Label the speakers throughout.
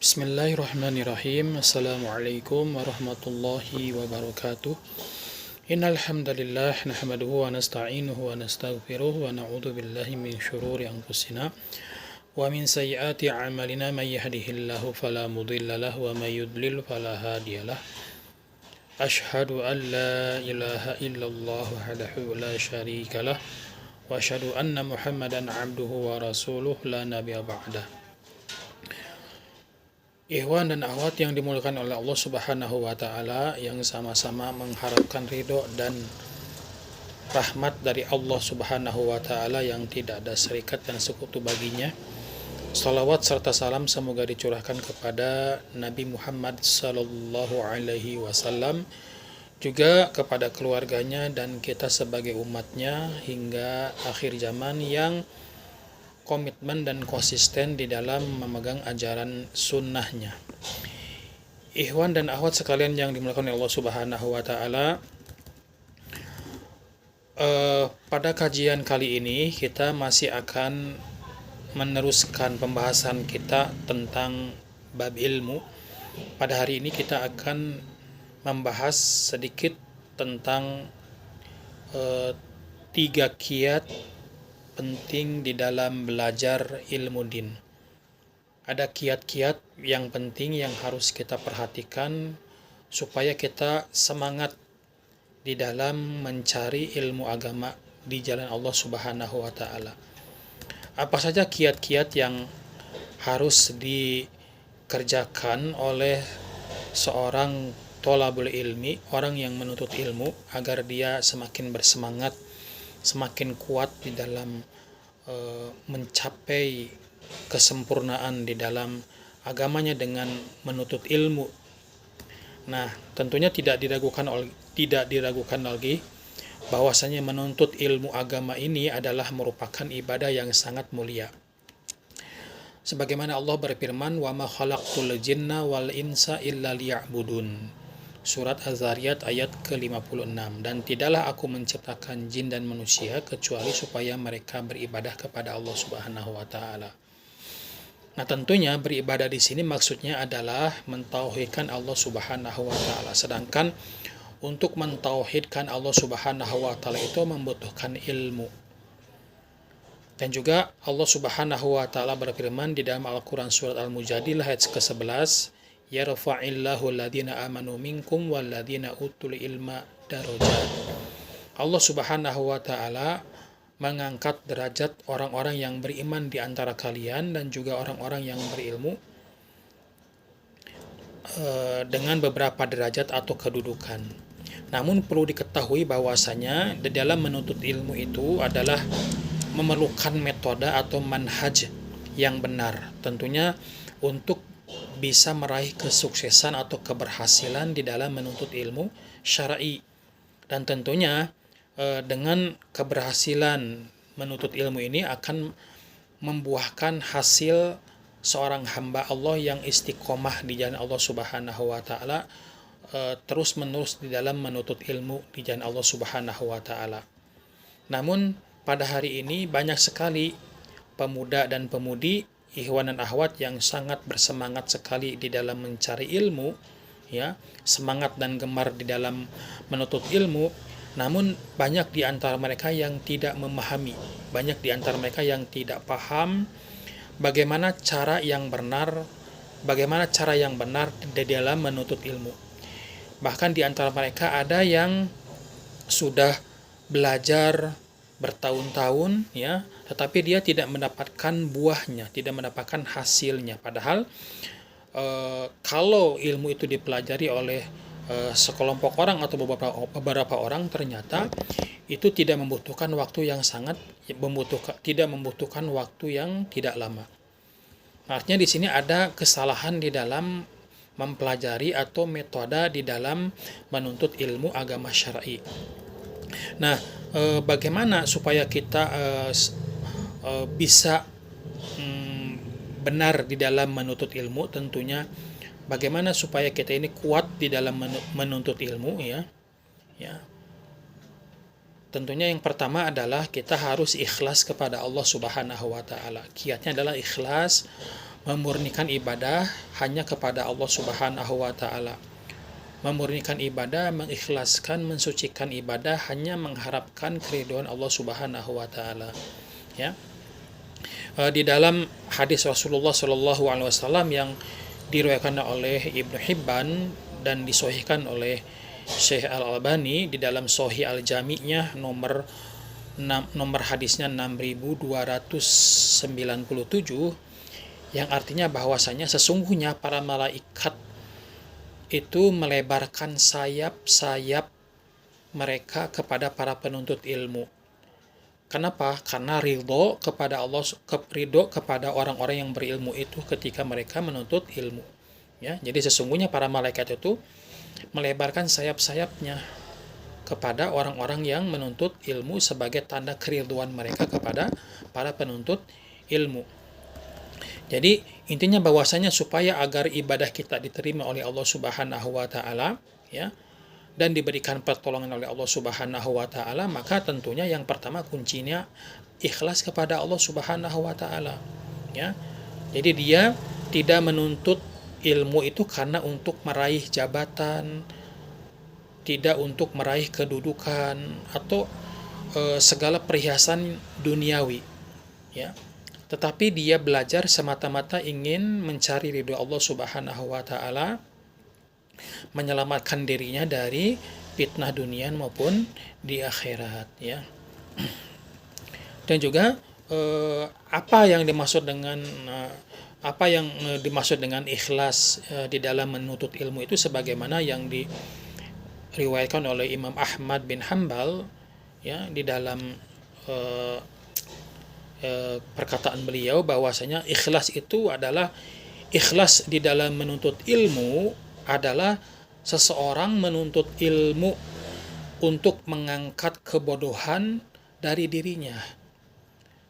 Speaker 1: Bismillahirrahmanirrahim. Assalamualaikum warahmatullahi wabarakatuh. Innal hamdalillah nahmaduhu wa nasta'inuhu wa nastaghfiruh wa na'udzu billahi min syururi anfusina wa min sayyiati a'malina may yahdihillahu fala mudilla lahu wa may yudlil fala hadiyalah. Asyhadu an la ilaha illallah wahdahu la syarika lah wa asyhadu anna Muhammadan 'abduhu wa rasuluh la nabiyya ba'dah. Ikhwan dan akhwat yang dimuliakan oleh Allah Subhanahu wa taala, yang sama-sama mengharapkan ridho dan rahmat dari Allah Subhanahu wa taala yang tidak ada serikat dan sekutu baginya. Salawat serta salam semoga dicurahkan kepada Nabi Muhammad sallallahu alaihi wasallam, juga kepada keluarganya dan kita sebagai umatnya hingga akhir zaman, yang komitmen dan konsisten di dalam memegang ajaran sunnahnya. Ikhwan dan akhwat sekalian yang dimuliakan oleh Allah Subhanahu wa taala, pada kajian kali ini kita masih akan meneruskan pembahasan kita tentang bab ilmu. Pada hari ini kita akan membahas sedikit tentang 3 kiat penting di dalam belajar ilmu din. Ada kiat-kiat yang penting yang harus kita perhatikan supaya kita semangat di dalam mencari ilmu agama di jalan Allah Subhanahu wa taala. Apa saja kiat-kiat yang harus dikerjakan oleh seorang thalabul ilmi, orang yang menuntut ilmu, agar dia semakin bersemangat, semakin kuat di dalam mencapai kesempurnaan di dalam agamanya dengan menuntut ilmu. Nah, tentunya tidak diragukan lagi bahwasanya menuntut ilmu agama ini adalah merupakan ibadah yang sangat mulia. Sebagaimana Allah berfirman, "Wa ma khalaqtul jinna wal insa illa liya'budun." Surat Az-Zariyat ayat ke-56. Dan tidaklah aku menciptakan jin dan manusia kecuali supaya mereka beribadah kepada Allah Subhanahu wa taala. Nah, tentunya beribadah di sini maksudnya adalah mentauhidkan Allah Subhanahu wa taala. Sedangkan untuk mentauhidkan Allah Subhanahu wa taala itu membutuhkan ilmu. Dan juga Allah Subhanahu wa taala berfirman di dalam Al-Qur'an surat Al-Mujadilah ayat ke-11, yarfa'illahu alladhina amanu minkum walladhina utul ilma darajat. Allah Subhanahu wa taala mengangkat derajat orang-orang yang beriman di antara kalian dan juga orang-orang yang berilmu dengan beberapa derajat atau kedudukan. Namun perlu diketahui bahwasanya di dalam menuntut ilmu itu adalah memerlukan metode atau manhaj yang benar, tentunya untuk bisa meraih kesuksesan atau keberhasilan di dalam menuntut ilmu syar'i. Dan tentunya dengan keberhasilan menuntut ilmu ini akan membuahkan hasil seorang hamba Allah yang istiqomah di jalan Allah Subhanahu wa taala, terus menerus di dalam menuntut ilmu di jalan Allah Subhanahu wa taala. Namun pada hari ini banyak sekali pemuda dan pemudi, ikhwan dan akhwat, yang sangat bersemangat sekali di dalam mencari ilmu, ya, semangat dan gemar di dalam menuntut ilmu. Namun banyak di antara mereka yang tidak memahami, banyak di antara mereka yang tidak paham bagaimana cara yang benar di dalam menuntut ilmu. Bahkan di antara mereka ada yang sudah belajar bertahun-tahun, ya, tetapi dia tidak mendapatkan buahnya, tidak mendapatkan hasilnya. Padahal kalau ilmu itu dipelajari oleh sekelompok orang atau beberapa orang, ternyata itu tidak membutuhkan waktu yang tidak membutuhkan waktu yang tidak lama. Artinya di sini ada kesalahan di dalam mempelajari atau metode di dalam menuntut ilmu agama syar'i. Nah, bagaimana supaya kita bisa benar di dalam menuntut ilmu? Tentunya bagaimana supaya kita ini kuat di dalam menuntut ilmu, ya. Tentunya yang pertama adalah kita harus ikhlas kepada Allah Subhanahu wa taala. Kiatnya adalah ikhlas memurnikan ibadah hanya kepada Allah Subhanahu wa taala. Memurnikan ibadah, mengikhlaskan, mensucikan ibadah hanya mengharapkan keridhaan Allah Subhanahu wa taala. Ya. Di dalam hadis Rasulullah Shallallahu alaihi wasallam yang diriwayatkan oleh Ibnu Hibban dan disahihkan oleh Syekh Al-Albani di dalam Sahih Al-Jami'-nya nomor hadisnya 6297, yang artinya bahwasanya sesungguhnya para malaikat itu melebarkan sayap-sayap mereka kepada para penuntut ilmu. Kenapa? Karena ridho kepada Allah, ridho kepada orang-orang yang berilmu itu ketika mereka menuntut ilmu. Ya, jadi sesungguhnya para malaikat itu melebarkan sayap-sayapnya kepada orang-orang yang menuntut ilmu sebagai tanda keriduan mereka kepada para penuntut ilmu. Jadi intinya bahwasanya supaya agar ibadah kita diterima oleh Allah Subhanahu wa taala, ya, dan diberikan pertolongan oleh Allah Subhanahu wa taala, maka tentunya yang pertama kuncinya ikhlas kepada Allah Subhanahu wa taala, ya. Jadi dia tidak menuntut ilmu itu karena untuk meraih jabatan, tidak untuk meraih kedudukan atau segala perhiasan duniawi, ya. Tetapi dia belajar semata-mata ingin mencari ridho Allah Subhanahu wa taala, menyelamatkan dirinya dari fitnah dunia maupun di akhirat, ya. Dan juga apa yang dimaksud dengan ikhlas di dalam menuntut ilmu itu sebagaimana yang diriwayatkan oleh Imam Ahmad bin Hanbal, ya, di dalam perkataan beliau bahwasanya ikhlas itu adalah ikhlas di dalam menuntut ilmu adalah seseorang menuntut ilmu untuk mengangkat kebodohan dari dirinya.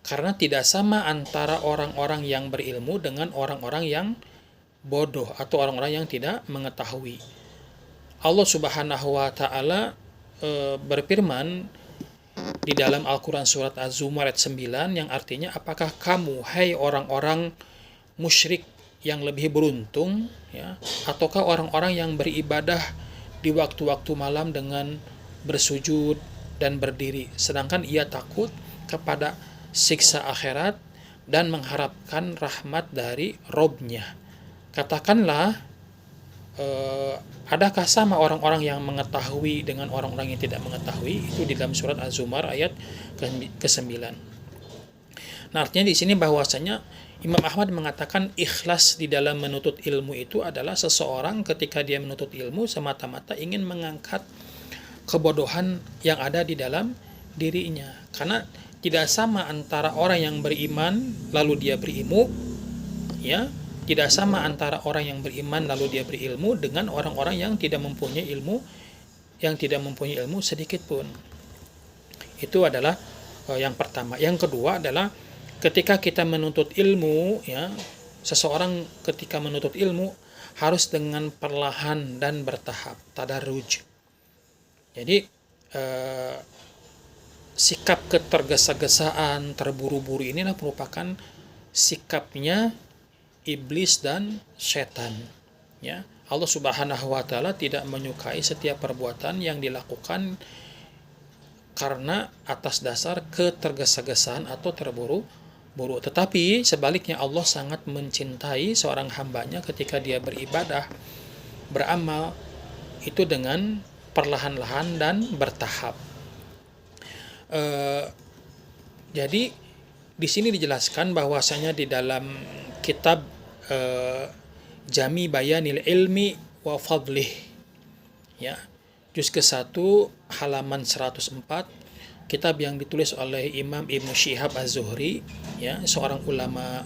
Speaker 1: Karena tidak sama antara orang-orang yang berilmu dengan orang-orang yang bodoh atau orang-orang yang tidak mengetahui. Allah Subhanahu wa taala berfirman di dalam Al-Quran surat Az-Zumar ayat 9 yang artinya, apakah kamu, hai orang-orang musyrik, yang lebih beruntung, ya, ataukah orang-orang yang beribadah di waktu-waktu malam dengan bersujud dan berdiri, sedangkan ia takut kepada siksa akhirat dan mengharapkan rahmat dari Robnya. Katakanlah, adakah sama orang-orang yang mengetahui dengan orang-orang yang tidak mengetahui? Itu di dalam surat Az-Zumar ayat ke-9. Nah, artinya di sini bahwasanya Imam Ahmad mengatakan ikhlas di dalam menuntut ilmu itu adalah seseorang ketika dia menuntut ilmu semata-mata ingin mengangkat kebodohan yang ada di dalam dirinya. Karena tidak sama antara orang yang beriman lalu dia berilmu, ya, tidak sama antara orang yang beriman lalu dia berilmu dengan orang-orang yang tidak mempunyai ilmu, sedikit pun. Itu adalah yang pertama. Yang kedua adalah ketika kita menuntut ilmu, ya, seseorang ketika menuntut ilmu harus dengan perlahan dan bertahap, tadarruj. Jadi sikap ketergesa-gesaan, terburu-buru inilah merupakan sikapnya iblis dan setan, ya. Allah Subhanahu wa taala tidak menyukai setiap perbuatan yang dilakukan karena atas dasar ketergesa-gesaan atau terburu-buru. Tetapi sebaliknya Allah sangat mencintai seorang hambanya ketika dia beribadah, beramal itu dengan perlahan-lahan dan bertahap. Jadi di sini dijelaskan bahwasanya di dalam kitab Jami Bayanil Ilmi wa Fadlih, ya, juz ke-1 halaman 104, kitab yang ditulis oleh Imam Ibnu Syihab Az-Zuhri, ya, seorang ulama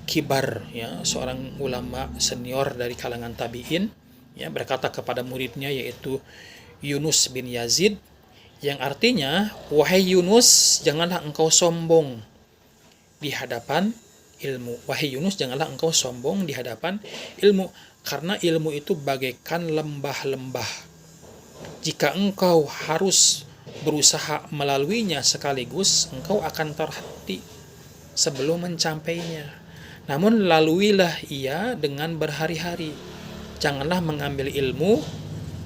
Speaker 1: kibar, ya, seorang ulama senior dari kalangan tabi'in, ya, berkata kepada muridnya yaitu Yunus bin Yazid, yang artinya, wahai Yunus, janganlah engkau sombong di hadapan ilmu. Wahai Yunus, janganlah engkau sombong di hadapan ilmu, karena ilmu itu bagaikan lembah-lembah. Jika engkau harus berusaha melaluinya sekaligus, engkau akan terhenti sebelum mencapainya. Namun laluilah ia dengan berhari-hari. Janganlah mengambil ilmu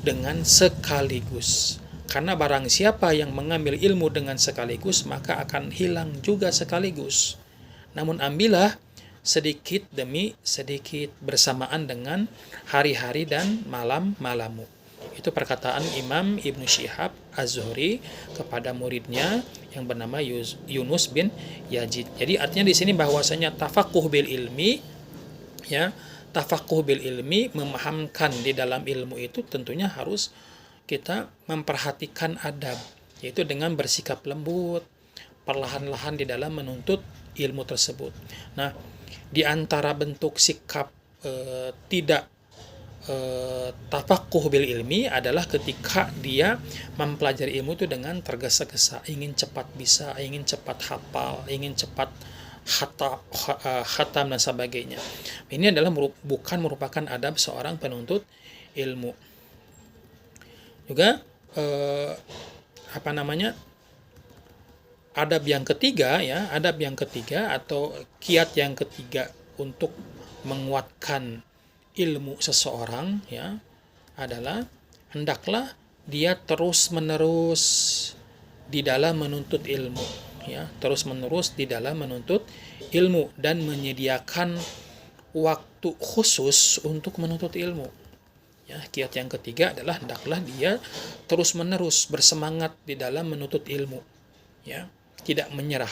Speaker 1: dengan sekaligus. Karena barang siapa yang mengambil ilmu dengan sekaligus, maka akan hilang juga sekaligus. Namun ambillah sedikit demi sedikit bersamaan dengan hari-hari dan malam-malammu. Itu perkataan Imam Ibnu Syihab Az-Zuhri kepada muridnya yang bernama Yunus bin Yazid. Jadi artinya di sini bahwasanya tafaquh bil ilmi, ya, tafaquh bil ilmi, memahamkan di dalam ilmu itu tentunya harus kita memperhatikan adab, yaitu dengan bersikap lembut, perlahan-lahan di dalam menuntut ilmu tersebut. Nah, di antara bentuk sikap tidak tafaquh bil ilmi adalah ketika dia mempelajari ilmu itu dengan tergesa-gesa, ingin cepat bisa, ingin cepat hafal, ingin cepat khatam dan sebagainya. Ini adalah bukan merupakan adab seorang penuntut ilmu. Juga adab yang ketiga, ya, adab yang ketiga atau kiat yang ketiga untuk menguatkan ilmu seseorang, ya, adalah hendaklah dia terus-menerus di dalam menuntut ilmu, ya, terus-menerus di dalam menuntut ilmu dan menyediakan waktu khusus untuk menuntut ilmu. Ya, kiat yang ketiga adalah hendaklah dia terus-menerus bersemangat di dalam menuntut ilmu, ya, tidak menyerah.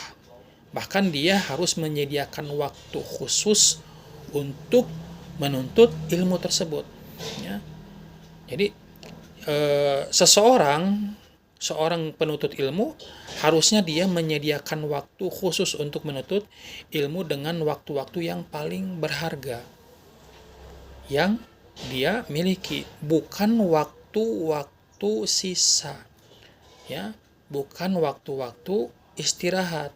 Speaker 1: Bahkan dia harus menyediakan waktu khusus untuk menuntut ilmu tersebut, ya. Jadi seorang penuntut ilmu harusnya dia menyediakan waktu khusus untuk menuntut ilmu dengan waktu-waktu yang paling berharga yang dia miliki, bukan waktu-waktu sisa, ya, bukan waktu-waktu istirahat,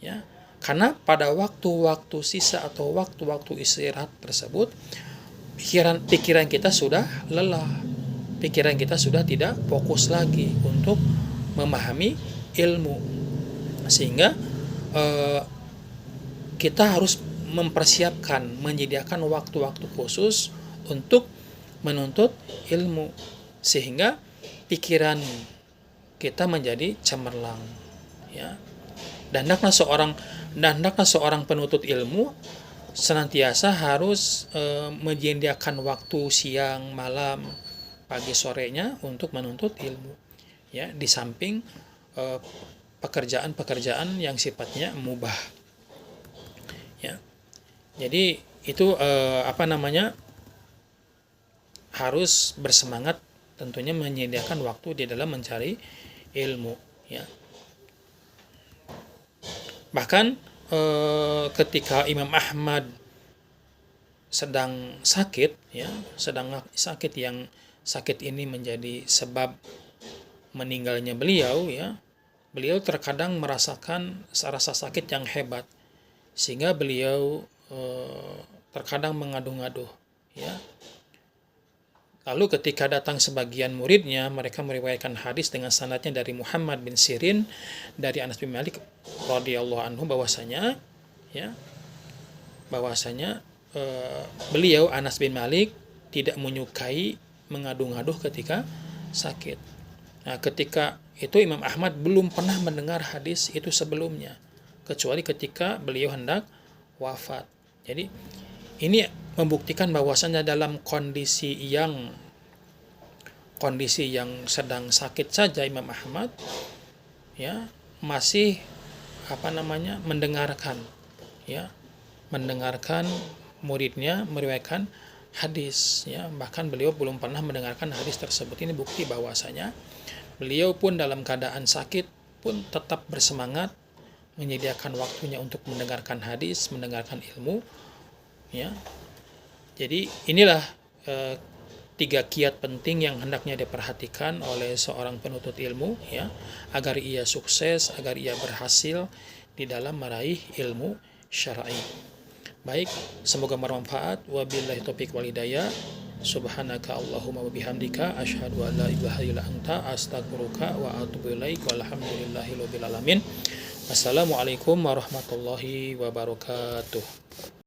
Speaker 1: ya. Karena pada waktu-waktu sisa atau waktu-waktu istirahat tersebut pikiran kita sudah lelah, pikiran kita sudah tidak fokus lagi untuk memahami ilmu, sehingga kita harus mempersiapkan, menyediakan waktu-waktu khusus untuk menuntut ilmu, sehingga pikiran kita menjadi cemerlang, ya. Dan hendaklah seorang penuntut ilmu senantiasa harus menyediakan waktu siang, malam, pagi, sorenya untuk menuntut ilmu, ya, di samping pekerjaan-pekerjaan yang sifatnya mubah, ya. Jadi itu harus bersemangat tentunya menyediakan waktu di dalam mencari ilmu, ya. Bahkan ketika Imam Ahmad sedang sakit, ya, sedang sakit yang sakit ini menjadi sebab meninggalnya beliau, ya, beliau terkadang merasakan rasa sakit yang hebat sehingga beliau terkadang mengadu-ngadu, ya. Lalu ketika datang sebagian muridnya, mereka meriwayatkan hadis dengan sanadnya dari Muhammad bin Sirin dari Anas bin Malik radhiyallahu anhu bahwasanya beliau Anas bin Malik tidak menyukai mengadu-ngadu ketika sakit. Nah, ketika itu Imam Ahmad belum pernah mendengar hadis itu sebelumnya, kecuali ketika beliau hendak wafat. Jadi ini membuktikan bahwasannya dalam kondisi yang sedang sakit saja Imam Ahmad, ya, masih mendengarkan muridnya meriwayatkan hadis, ya. Bahkan beliau belum pernah mendengarkan hadis tersebut. Ini bukti bahwasanya beliau pun dalam keadaan sakit pun tetap bersemangat menyediakan waktunya untuk mendengarkan hadis, mendengarkan ilmu, ya. Jadi inilah 3 kiat penting yang hendaknya diperhatikan oleh seorang penuntut ilmu, ya, agar ia sukses, agar ia berhasil di dalam meraih ilmu syar'i. Baik, semoga bermanfaat. Wabillahi taufiq wal hidayah. Subhanaka Allahumma wa bihamdika asyhadu an la ilaha illa anta astaghfiruka wa atubu ilaik. Walhamdulillahirabbil alamin. Wassalamualaikum warahmatullahi wabarakatuh.